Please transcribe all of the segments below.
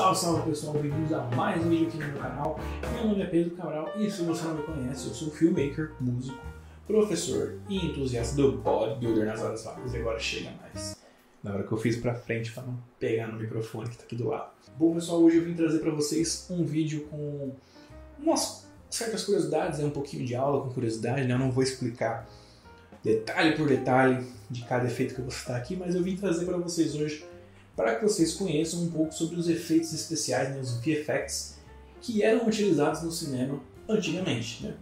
Salve, salve pessoal, bem-vindos a mais um vídeo aqui no meu canal. Meu nome é Pedro Cabral e se você não me conhece, eu sou filmmaker, músico, professor e entusiasta do bodybuilder nas horas vagas. E agora chega mais na hora que eu fiz pra frente para não pegar no microfone que tá aqui do lado. Bom pessoal, hoje eu vim trazer pra vocês um vídeo com umas certas curiosidades, um pouquinho de aula com curiosidade, né? Eu não vou explicar detalhe por detalhe de cada efeito que eu vou citar aqui, mas eu vim trazer para vocês hoje para que vocês conheçam um pouco sobre os efeitos especiais, né, os VFX, que eram utilizados no cinema antigamente. Né?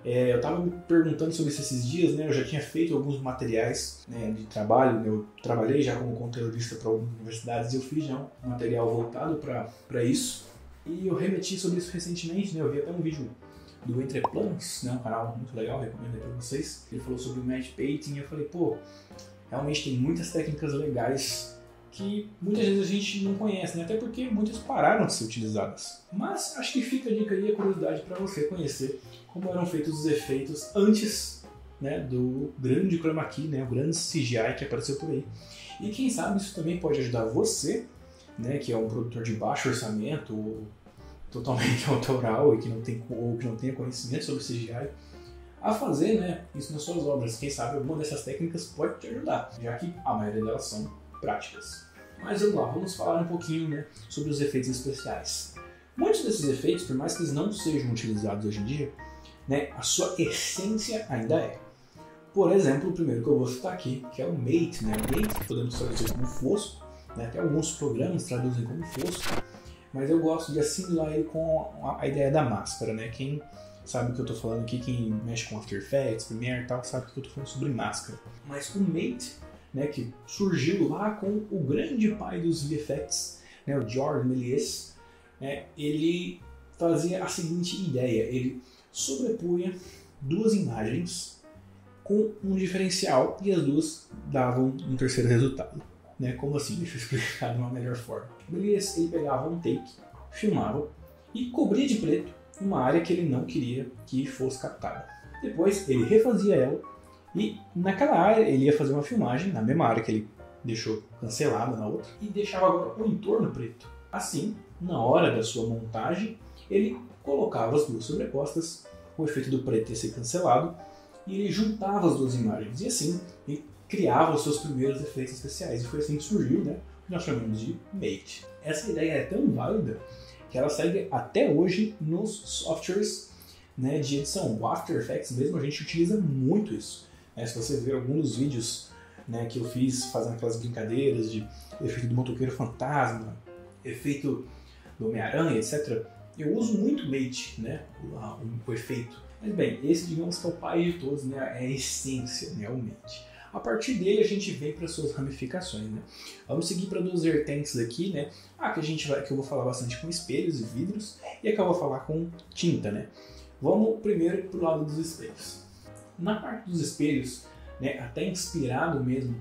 Eu estava me perguntando sobre isso esses dias, né? Eu já tinha feito alguns materiais, né, de trabalho, né? Eu trabalhei já como conteudista para algumas universidades e eu fiz já um material voltado para isso. E eu remeti sobre isso recentemente, né? Eu vi até um vídeo do Entreplanos, né? Um canal muito legal, recomendo aí para vocês. Ele falou sobre o Match Painting e eu falei, pô, realmente tem muitas técnicas legais que muitas vezes a gente não conhece, né? Até porque muitas pararam de ser utilizadas. Mas acho que fica a dica aí, a curiosidade para você conhecer como eram feitos os efeitos antes, né, do grande chroma key, né, o grande CGI que apareceu por aí. E quem sabe isso também pode ajudar você, né, que é um produtor de baixo orçamento ou totalmente autoral e que não tenha conhecimento sobre CGI, a fazer, né, isso nas suas obras. Quem sabe alguma dessas técnicas pode te ajudar, já que a maioria delas são práticas. Mas vamos lá, vamos falar um pouquinho, né, sobre os efeitos especiais. Muitos desses efeitos, por mais que eles não sejam utilizados hoje em dia, né, a sua essência ainda é. Por exemplo, o primeiro que eu vou citar aqui, que é o Mate, né? O Mate podemos traduzir como fosco, né? Até alguns programas traduzem como fosco, mas eu gosto de assimilar ele com a ideia da máscara, né? Quem sabe o que eu estou falando aqui, quem mexe com After Effects, Premiere e tal, sabe que eu estou falando sobre máscara. Mas o Mate, né, que surgiu lá com o grande pai dos VFX, né, o George Méliès, né, ele fazia a seguinte ideia: ele sobrepunha duas imagens com um diferencial e as duas davam um terceiro resultado. Né? Como assim? Deixa eu explicar de uma melhor forma. Méliès, ele pegava um take, filmava e cobria de preto uma área que ele não queria que fosse captada. Depois ele refazia ela e naquela área ele ia fazer uma filmagem na mesma área que ele deixou cancelada na outra e deixava agora o entorno preto. Assim, na hora da sua montagem, ele colocava as duas sobrepostas, o efeito do preto ia ser cancelado e ele juntava as duas imagens e assim ele criava os seus primeiros efeitos especiais e foi assim que surgiu, né, o que nós chamamos de Mate. Essa ideia é tão válida que ela segue até hoje nos softwares, né, de edição. O After Effects mesmo, a gente utiliza muito isso. Se você ver alguns dos vídeos, né, que eu fiz fazendo aquelas brincadeiras de efeito do motoqueiro fantasma, efeito do Homem-Aranha, etc., eu uso muito Mate, né, o efeito. Mas bem, esse digamos que é o pai de todos, né, é a essência, né, o Mate. A partir dele a gente vem para suas ramificações, né? Vamos seguir para duas vertentes aqui, né? Que eu vou falar bastante com espelhos e vidros e a que eu vou falar com tinta, né? Vamos primeiro para o lado dos espelhos. Na parte dos espelhos, né, até inspirado mesmo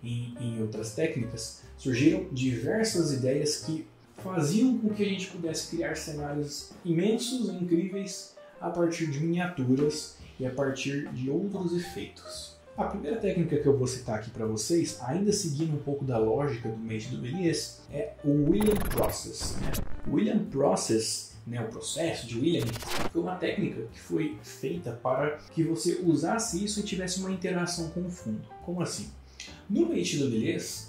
em outras técnicas, surgiram diversas ideias que faziam com que a gente pudesse criar cenários imensos e incríveis a partir de miniaturas e a partir de outros efeitos. A primeira técnica que eu vou citar aqui para vocês, ainda seguindo um pouco da lógica do Mate do Méliès, é o William Process. Né? O William Process, né, o processo de William, foi uma técnica que foi feita para que você usasse isso e tivesse uma interação com o fundo. Como assim? No Mate do Méliès,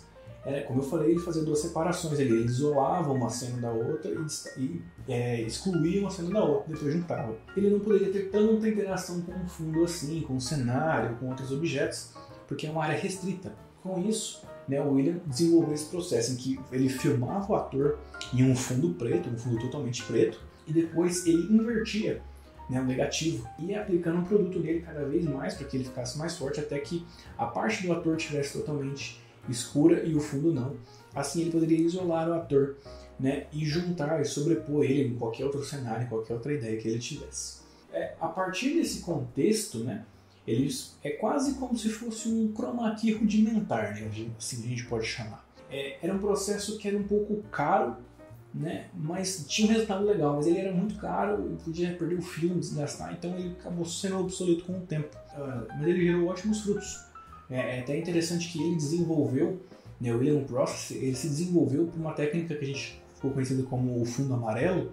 como eu falei, ele fazia duas separações, ele isolava uma cena da outra e excluía uma cena da outra, depois juntava. Ele não poderia ter tanta interação com o fundo assim, com o cenário, com outros objetos, porque é uma área restrita. Com isso, né, o William desenvolveu esse processo em que ele filmava o ator em um fundo preto, um fundo totalmente preto, e depois ele invertia, né, o negativo e ia aplicando um produto nele cada vez mais para que ele ficasse mais forte, até que a parte do ator estivesse totalmente escura e o fundo não. Assim ele poderia isolar o ator, né, e juntar e sobrepor ele em qualquer outro cenário, em qualquer outra ideia que ele tivesse. A partir desse contexto, né, é quase como se fosse um chroma key rudimentar, né, assim a gente pode chamar. Era um processo que era um pouco caro, né, mas tinha um resultado legal, mas ele era muito caro, podia perder o filme, desgastar, então ele acabou sendo obsoleto com o tempo. Mas ele gerou ótimos frutos. É até interessante que ele desenvolveu, né, o William Process, ele se desenvolveu por uma técnica que a gente ficou conhecido como o fundo amarelo,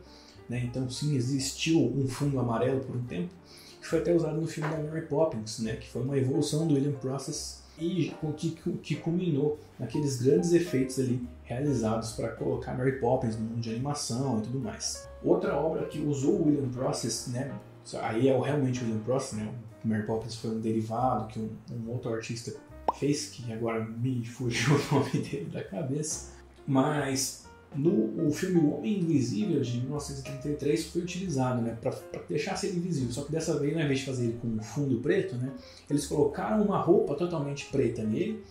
né? Então sim, existiu um fundo amarelo por um tempo, que foi até usado no filme da Mary Poppins, né? Que foi uma evolução do William Process e que culminou naqueles grandes efeitos ali realizados para colocar Mary Poppins no mundo de animação e tudo mais. Outra obra que usou o William Process, né? Aí é realmente o William Process, né? O Mary Poppins foi um derivado que um outro artista fez, que agora me fugiu o nome dele da cabeça, mas o filme O Homem Invisível de 1933 foi utilizado, né, para deixar ser invisível, só que dessa vez, ao invés de fazer ele com um fundo preto, né, eles colocaram uma roupa totalmente preta nele,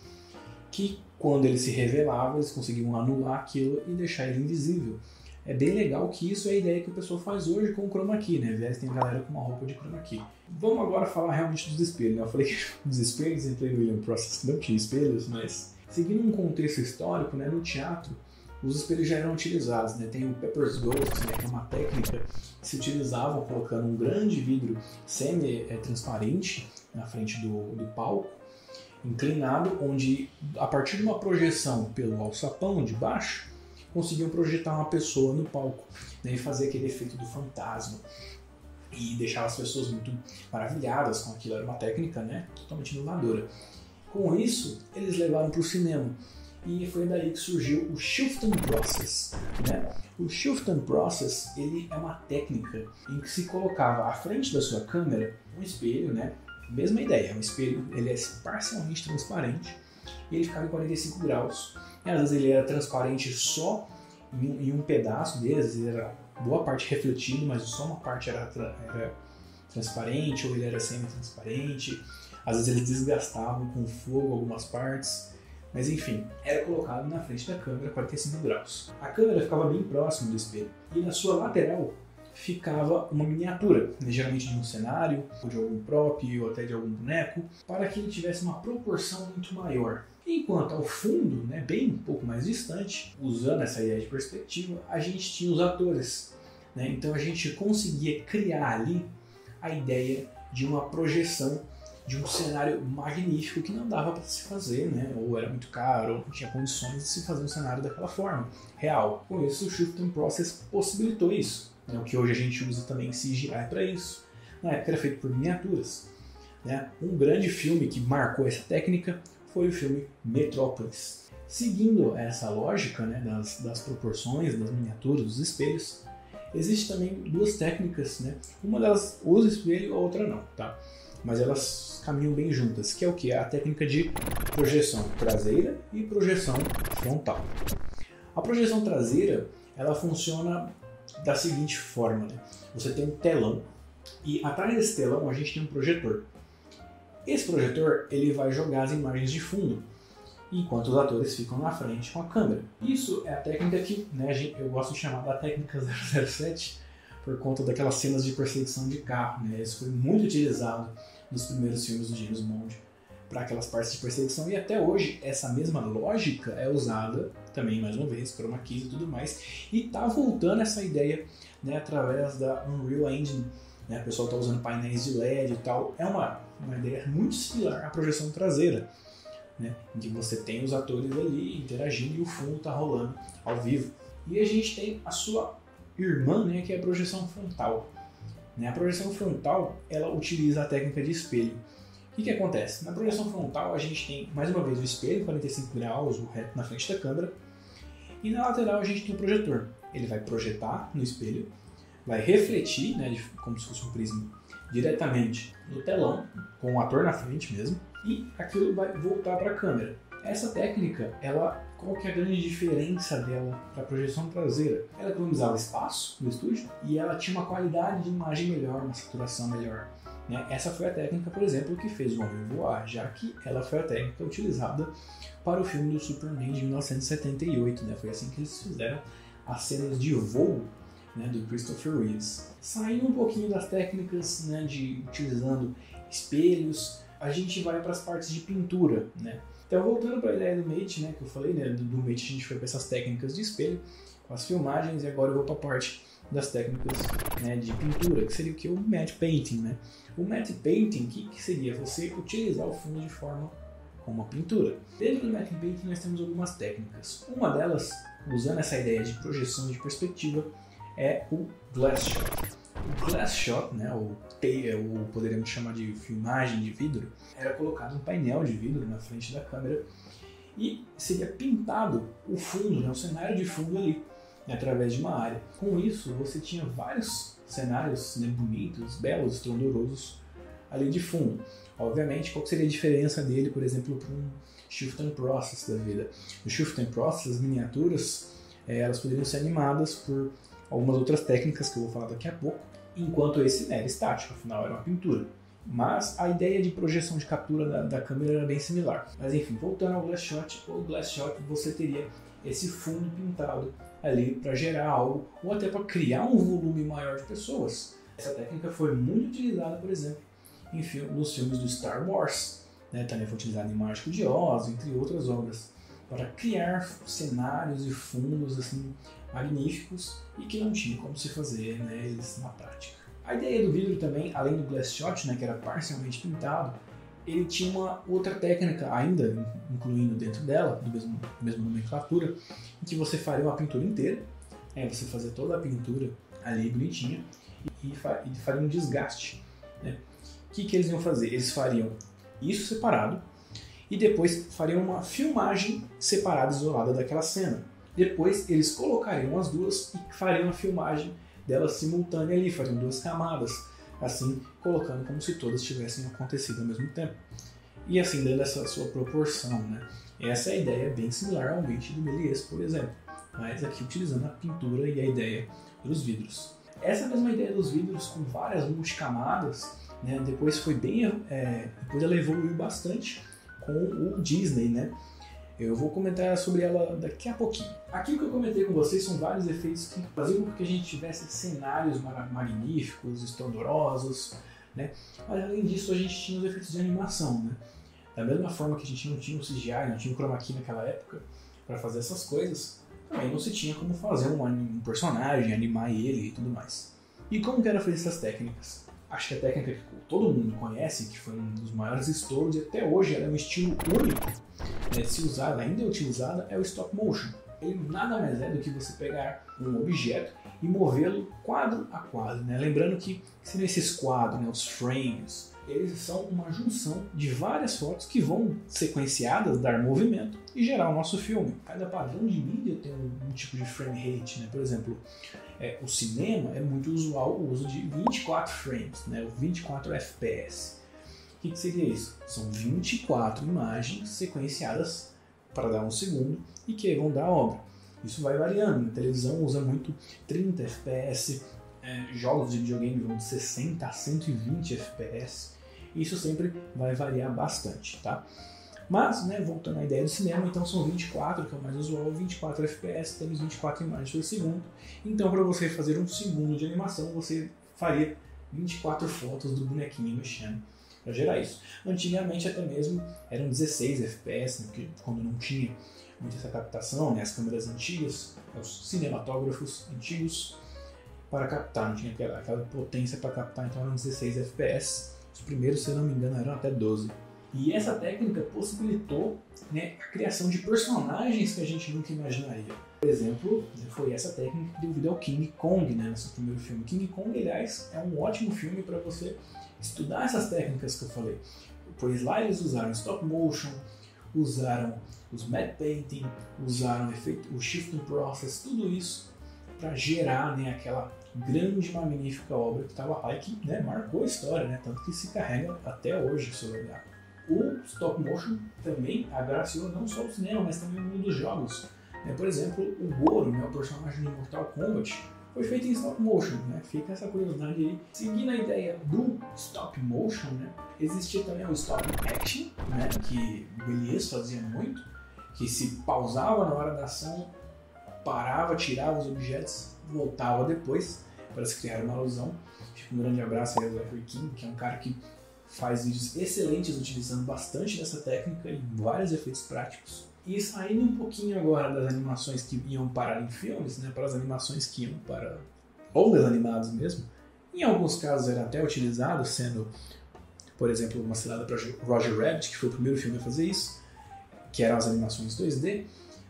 que quando ele se revelava, eles conseguiam anular aquilo e deixar ele invisível. É bem legal que isso é a ideia que o pessoal faz hoje com o chroma key, né? Vestem a galera com uma roupa de chroma key. Vamos agora falar realmente dos espelhos, né? Eu falei que dos espelhos, entrei no William Process, não tinha espelhos, mas seguindo um contexto histórico, né, no teatro, os espelhos já eram utilizados, né? Tem o Pepper's Ghost, né, que é uma técnica que se utilizavam colocando um grande vidro semi-transparente na frente do palco, inclinado, onde a partir de uma projeção pelo alçapão de baixo, conseguiam projetar uma pessoa no palco, né, e fazer aquele efeito do fantasma e deixar as pessoas muito maravilhadas com aquilo. Era uma técnica, né, totalmente inovadora. Com isso, eles levaram para o cinema e foi daí que surgiu o Shifting Process, né? O Shifting Process, ele é uma técnica em que se colocava à frente da sua câmera um espelho, né? Mesma ideia, um espelho, ele é parcialmente transparente e ele ficava em 45 graus. E às vezes ele era transparente só em um pedaço deles, ele era boa parte refletido, mas só uma parte era transparente, ou ele era semi-transparente. Às vezes eles desgastavam com fogo algumas partes, mas enfim, era colocado na frente da câmera 45 graus. A câmera ficava bem próxima do espelho e na sua lateral ficava uma miniatura, geralmente de um cenário, ou de algum prop, ou até de algum boneco, para que ele tivesse uma proporção muito maior. Enquanto ao fundo, né, bem um pouco mais distante, usando essa ideia de perspectiva, a gente tinha os atores, né? Então a gente conseguia criar ali a ideia de uma projeção de um cenário magnífico que não dava para se fazer, né? Ou era muito caro, ou não tinha condições de se fazer um cenário daquela forma, real. Com isso, o Shifting Process possibilitou isso, né? O que hoje a gente usa também CGI para isso. Na época era feito por miniaturas, né? Um grande filme que marcou essa técnica foi o filme Metrópolis. Seguindo essa lógica, né, das proporções, das miniaturas, dos espelhos, existem também duas técnicas, né? Uma delas usa espelho, a outra não, tá? Mas elas caminham bem juntas, que é o que? A técnica de projeção traseira e projeção frontal. A projeção traseira, ela funciona da seguinte forma, né? Você tem um telão e atrás desse telão a gente tem um projetor. Esse projetor ele vai jogar as imagens de fundo, enquanto os atores ficam na frente com a câmera. Isso é a técnica que, né, eu gosto de chamar da técnica 007, por conta daquelas cenas de perseguição de carro, né? Isso foi muito utilizado nos primeiros filmes do James Bond para aquelas partes de perseguição, e até hoje essa mesma lógica é usada também, mais uma vez, chroma keys e tudo mais, e tá voltando essa ideia, né, através da Unreal Engine, né? O pessoal está usando painéis de LED e tal. É uma ideia muito similar à projeção traseira, né? Em que você tem os atores ali interagindo e o fundo está rolando ao vivo. E a gente tem a sua irmã, né, que é a projeção frontal. A projeção frontal, ela utiliza a técnica de espelho. O que acontece? Na projeção frontal a gente tem, mais uma vez, o espelho, 45 graus, o reto na frente da câmera, e na lateral a gente tem o projetor. Ele vai projetar no espelho, vai refletir, né, como se fosse um prisma, diretamente no telão, com o ator na frente mesmo, e aquilo vai voltar para a câmera. Essa técnica, qual que é a grande diferença dela para a projeção traseira? Ela economizava espaço no estúdio e ela tinha uma qualidade de imagem melhor, uma saturação melhor, né? Essa foi a técnica, por exemplo, que fez o Homem voar, já que ela foi a técnica utilizada para o filme do Superman de 1978, né? Foi assim que eles fizeram as cenas de voo, né, do Christopher Reeves. Saindo um pouquinho das técnicas, né, de utilizando espelhos, a gente vai para as partes de pintura, né? Então, voltando para a ideia do Mate, né, que eu falei, né, do Mate a gente foi para essas técnicas de espelho, com as filmagens, e agora eu vou para a parte das técnicas, né, de pintura, que seria o que? O matte painting, né? O matte painting, que seria você utilizar o fundo de forma com uma pintura. Dentro do matte painting nós temos algumas técnicas. Uma delas, usando essa ideia de projeção de perspectiva, é o glass shot. O glass shot, né, ou poderíamos chamar de filmagem de vidro, era colocado um painel de vidro na frente da câmera e seria pintado o fundo, né, o cenário de fundo ali, né, através de uma área. Com isso, você tinha vários cenários, né, bonitos, belos, estrondorosos ali de fundo. Obviamente, qual seria a diferença dele, por exemplo, para um Shift and Process da vida? No Shift and Process, as miniaturas elas poderiam ser animadas por algumas outras técnicas que eu vou falar daqui a pouco, enquanto esse era estático, afinal era uma pintura. Mas a ideia de projeção de captura da câmera era bem similar. Mas enfim, voltando ao Glass Shot, o Glass Shot você teria esse fundo pintado ali para gerar algo, ou até para criar um volume maior de pessoas. Essa técnica foi muito utilizada, por exemplo, nos filmes do Star Wars, né? Também foi utilizada em Mágico de Oz, entre outras obras, para criar cenários e fundos assim, magníficos e que não tinha como se fazer, né, eles na prática. A ideia do vidro também, além do glass shot, né, que era parcialmente pintado, ele tinha uma outra técnica ainda, incluindo dentro dela, do mesmo nomenclatura, em que você faria uma pintura inteira, você fazia toda a pintura ali bonitinha e faria um desgaste. Né? O que eles iam fazer? Eles fariam isso separado e depois fariam uma filmagem separada, isolada daquela cena. Depois eles colocariam as duas e fariam a filmagem delas simultânea ali, fariam duas camadas, assim colocando como se todas tivessem acontecido ao mesmo tempo. E assim dando essa sua proporção, né? Essa é a ideia bem similar ao ambiente do Méliès, por exemplo, mas aqui utilizando a pintura e a ideia dos vidros. Essa mesma ideia dos vidros com várias multicamadas, né, depois ela evoluiu bastante com o Disney, né? Eu vou comentar sobre ela daqui a pouquinho. Aqui o que eu comentei com vocês são vários efeitos que faziam com que a gente tivesse cenários magníficos, estrondorosos, né? Mas além disso a gente tinha os efeitos de animação, né? Da mesma forma que a gente não tinha o CGI, não tinha o chroma key naquela época para fazer essas coisas, também não se tinha como fazer um personagem, animar ele e tudo mais. E como que era fazer essas técnicas? Acho que a técnica que todo mundo conhece, que foi um dos maiores estouros e até hoje ela é um estilo único, né, se usada, ainda é utilizada, é o stop motion. Ele nada mais é do que você pegar um objeto e movê-lo quadro a quadro. Né? Lembrando que seriam esses quadros, né, os frames, eles são uma junção de várias fotos que vão sequenciadas, dar movimento e gerar o nosso filme. Cada padrão de mídia tem um tipo de frame rate. Né? Por exemplo, o cinema é muito usual o uso de 24 frames, né? O 24 FPS. O que seria isso? São 24 imagens sequenciadas para dar um segundo e que vão dar a obra. Isso vai variando. Na televisão usa muito 30 FPS, jogos de videogame vão de 60 a 120 FPS. Isso sempre vai variar bastante, tá? Mas, né, voltando à ideia do cinema, então são 24, que é o mais usual, 24 FPS, temos 24 imagens por segundo. Então, para você fazer um segundo de animação, você faria 24 fotos do bonequinho mexendo para gerar isso. Antigamente até mesmo eram 16 FPS, né, porque quando não tinha muita essa captação, né, as câmeras antigas, os cinematógrafos antigos, para captar, não tinha aquela potência para captar, então eram 16 FPS. Os primeiros, se eu não me engano, eram até 12. E essa técnica possibilitou, né, a criação de personagens que a gente nunca imaginaria. Por exemplo, foi essa técnica que deu vida ao King Kong, né, nesse primeiro filme. King Kong, aliás, é um ótimo filme para você estudar essas técnicas que eu falei. Pois lá eles usaram stop motion, usaram os matte painting, usaram o shift and process, tudo isso para gerar, né, aquela grande, magnífica obra que estava lá e que, né, marcou a história, né, tanto que se carrega até hoje, se eu olhar. O stop motion também agraciou não só o cinema, mas também o mundo dos jogos. Por exemplo, o Goro, né, o personagem de Mortal Kombat, foi feito em stop motion. Né? Fica essa curiosidade aí. Seguindo a ideia do stop motion, né, existia também o stop action, né, que o Méliès fazia muito, que se pausava na hora da ação, parava, tirava os objetos, voltava depois para se criar uma alusão. Fica um grande abraço aí ao Zachary King, que é um cara que faz vídeos excelentes utilizando bastante dessa técnica e vários efeitos práticos. E saindo um pouquinho agora das animações que iam parar em filmes, né, para as animações que iam para longas animadas mesmo, em alguns casos era até utilizado, sendo Por exemplo, uma cilada para Roger Rabbit, que foi o primeiro filme a fazer isso, que eram as animações 2D,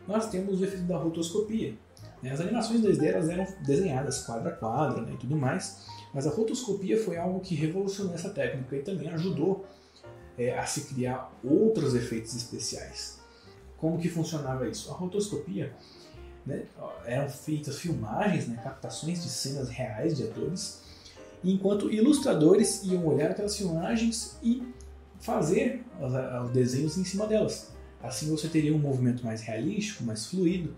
nós temos o efeito da rotoscopia. As animações 2D elas eram desenhadas quadro a quadro, né, e tudo mais, mas a rotoscopia foi algo que revolucionou essa técnica e também ajudou a se criar outros efeitos especiais. Como que funcionava isso? A rotoscopia, né, eram feitas filmagens, né, captações de cenas reais de atores, enquanto ilustradores iam olhar aquelas filmagens e fazer os desenhos em cima delas. Assim você teria um movimento mais realístico, mais fluido,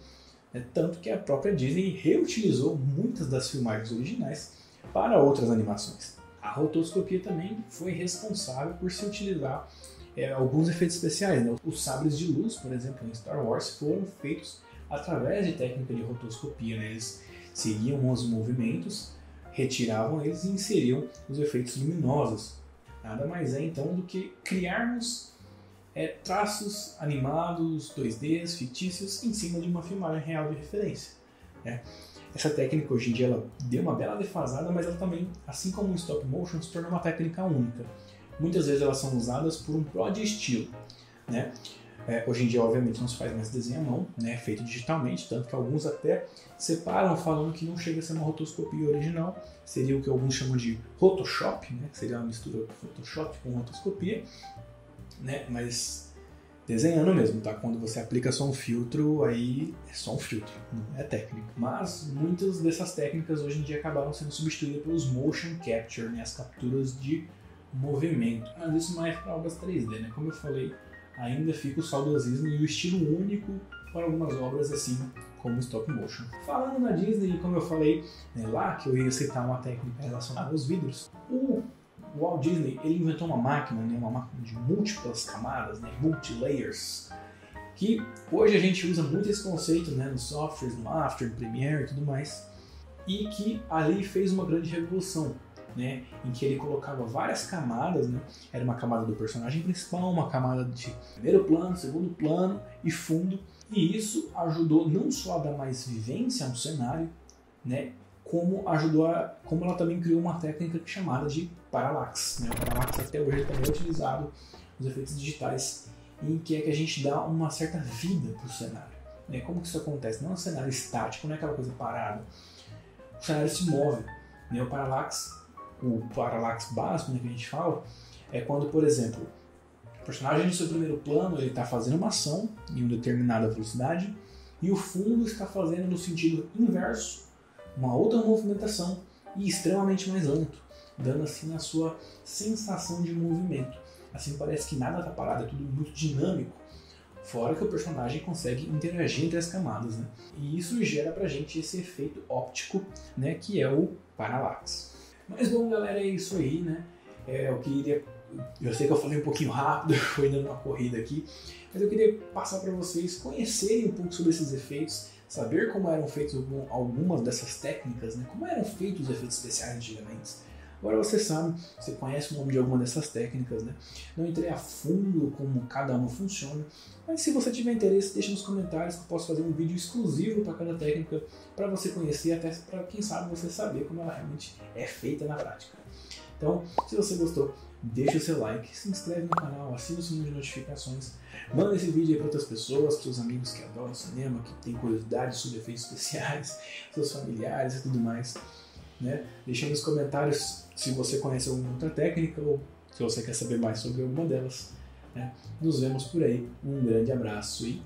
né, tanto que a própria Disney reutilizou muitas das filmagens originais para outras animações. A rotoscopia também foi responsável por se utilizar alguns efeitos especiais, né? Os sabres de luz, por exemplo, em Star Wars, foram feitos através de técnica de rotoscopia, né? Eles seguiam os movimentos, retiravam eles e inseriam os efeitos luminosos. Nada mais é então do que criarmos traços animados, 2Ds, fictícios, em cima de uma filmagem real de referência, né? Essa técnica hoje em dia ela deu uma bela defasada, mas ela também, assim como o stop motion, se tornou uma técnica única. Muitas vezes elas são usadas por um pró de estilo, né? Hoje em dia, obviamente, não se faz mais desenho à mão, né? Feito digitalmente, tanto que alguns até separam falando que não chega a ser uma rotoscopia original, seria o que alguns chamam de Photoshop, né? Que seria uma mistura de Photoshop com rotoscopia, né? Mas desenhando mesmo, tá? Quando você aplica só um filtro, aí é só um filtro, não é técnico. Mas muitas dessas técnicas hoje em dia acabaram sendo substituídas pelos motion capture, né? As capturas de movimento. Mas isso mais para obras 3D, né? Como eu falei, ainda fica o saudosismo e o estilo único para algumas obras assim como stop motion. Falando na Disney, como eu falei lá, que eu ia citar uma técnica relacionada aos vidros, o Walt Disney ele inventou uma máquina, né, uma máquina de múltiplas camadas, né, multi-layers, que hoje a gente usa muito esse conceito, né, nos softwares, no After, no Premiere e tudo mais, e que ali fez uma grande revolução, né, em que ele colocava várias camadas, né, era uma camada do personagem principal, uma camada de primeiro plano, segundo plano e fundo, e isso ajudou não só a dar mais vivência a um cenário, né, como ela também criou uma técnica chamada de parallax, né? O parallax até hoje também é utilizado nos efeitos digitais, em que é que a gente dá uma certa vida para o cenário, né? Como que isso acontece? Não é um cenário estático, não é aquela coisa parada. O cenário se move, né? O parallax básico, né, que a gente fala, é quando, por exemplo, o personagem no seu primeiro plano ele está fazendo uma ação em uma determinada velocidade e o fundo está fazendo no sentido inverso uma outra movimentação e extremamente mais lento, dando assim a sua sensação de movimento. Assim parece que nada está parado, é tudo muito dinâmico, fora que o personagem consegue interagir entre as camadas, né? E isso gera pra gente esse efeito óptico, né, que é o parallax. Mas bom, galera, é isso aí, né? Eu sei que eu falei um pouquinho rápido, foi dando uma corrida aqui, mas eu queria passar para vocês conhecerem um pouco sobre esses efeitos, saber como eram feitos algumas dessas técnicas, né? Como eram feitos os efeitos especiais antigamente. Agora você sabe, você conhece o nome de alguma dessas técnicas, né? Não entrei a fundo como cada uma funciona, mas se você tiver interesse, deixa nos comentários que eu posso fazer um vídeo exclusivo para cada técnica, para você conhecer, até para quem sabe você saber como ela realmente é feita na prática. Então, se você gostou, deixa o seu like, se inscreve no canal, assina o sininho de notificações, manda esse vídeo aí para outras pessoas, para seus amigos que adoram cinema, que têm curiosidade sobre efeitos especiais, seus familiares e tudo mais, né? Deixa aí nos comentários se você conhece alguma outra técnica ou se você quer saber mais sobre alguma delas, né? Nos vemos por aí, um grande abraço e